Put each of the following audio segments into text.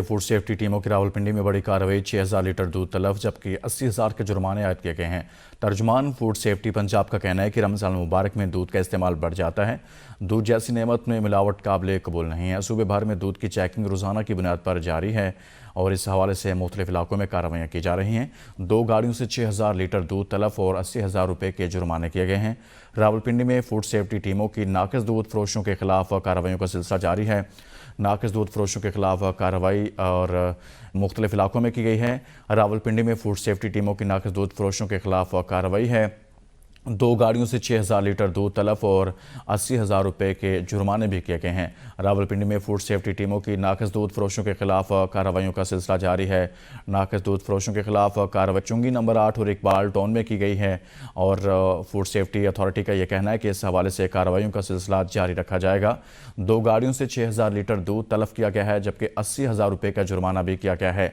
Food safety टीमों की रावलपिंडी में बड़ी कार्रवाई, 6,000 लीटर दूध तलफ जबकि 80,000 के जुर्माने आयद किए गए हैं। तर्जुमान फूड सेफ्टी पंजाब का कहना है कि रमजान मुबारक में दूध का इस्तेमाल बढ़ जाता है। दूध जैसी नेमत में मिलावट काबिल कबूल नहीं है। सूबे भर में दूध की चेकिंग रोजाना की बुनियाद पर जारी है और इस हवाले से मुख्तलिफ इलाकों में कार्रवाइयाँ की जा रही हैं। 2 गाड़ियों से 6,000 लीटर दूध तलफ और 80,000 रुपये के जुर्माने किए गए हैं। रावलपिंडी में फूड सेफ्टी टीमों की नाकिस दूध फरोशों के खिलाफ कार्रवाइयों का सिलसिला जारी है। नाकिस दूध फरोशों के खिलाफ कार्रवाई और मुख्तलिफ इलाकों में की गई है। रावलपिंडी में फूड सेफ्टी टीमों की नाकिस दूध फरोशों के खिलाफ कार्रवाई है। 2 गाड़ियों से 6,000 लीटर दूध तलफ और 80,000 रुपये के जुर्माने भी किए गए हैं। रावलपिंडी में फूड सेफ्टी टीमों की नाकिस दूध फरोशों के खिलाफ कार्रवाइयों का सिलसिला जारी है। नाकिस दूध फरोशों के खिलाफ कार्रवाई चुंगी नंबर 8 और इकबाल टाउन में की गई है और फूड सेफ्टी अथॉरिटी का यह कहना है कि इस हवाले से कार्रवाइयों का सिलसिला जारी रखा जाएगा। 2 गाड़ियों से 6,000 लीटर दूध तलफ किया गया है जबकि 80,000 रुपये का जुर्माना भी किया गया है।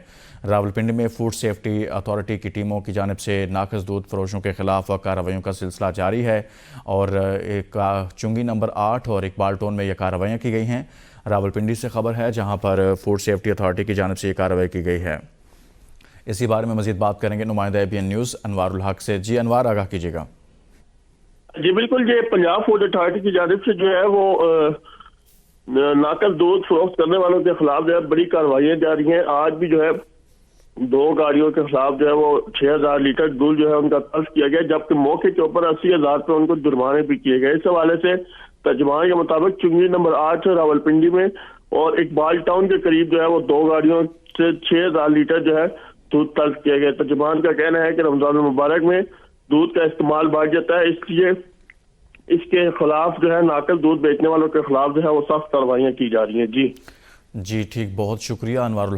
रावलपिंडी में फूड सेफ्टी अथॉरिटी की टीमों की जानिब से नाकिस दूध फरोशों के खिलाफ कार्रवाइयों का सिलसिला जारी है और एक चुंगी नंबर 8 और इकबाल टाउन में यह कार्रवाइयाँ की गई हैं। रावलपिंडी से खबर है जहां पर फूड सेफ्टी अथॉरिटी की जानिब से ये कार्रवाई की गई है। इसी बारे में मजीद बात करेंगे नुमाइंदा ABN न्यूज़ अनवारुल हक से। जी अनवार, आगाह कीजिएगा। जी बिल्कुल, ये पंजाब फूड अथॉरिटी की जानिब से जो है वो नाकस दूध फरोख्त करने वालों के खिलाफ जो है बड़ी कार्रवाइयाँ जारी हैं। आज भी जो है 2 गाड़ियों के खिलाफ जो है वो 6,000 लीटर दूध जो है उनका तल्फ किया गया जबकि मौके के ऊपर 80,000 रुपये उनको जुर्माने भी किए गए। इस हवाले से तर्जुमान के मुताबिक चुंगी नंबर 8 रावलपिंडी में और इकबाल टाउन के करीब जो है वो 2 गाड़ियों से 6,000 लीटर जो है दूध तल्फ किया गया। तर्जुमान का कहना है कि रमजान मुबारक में दूध का इस्तेमाल बढ़ जाता है, इसलिए इसके खिलाफ जो है नाकस दूध बेचने वालों के खिलाफ जो है वो सख्त कार्रवाइयाँ की जा रही हैं। जी ठीक, बहुत शुक्रिया अनवारुल।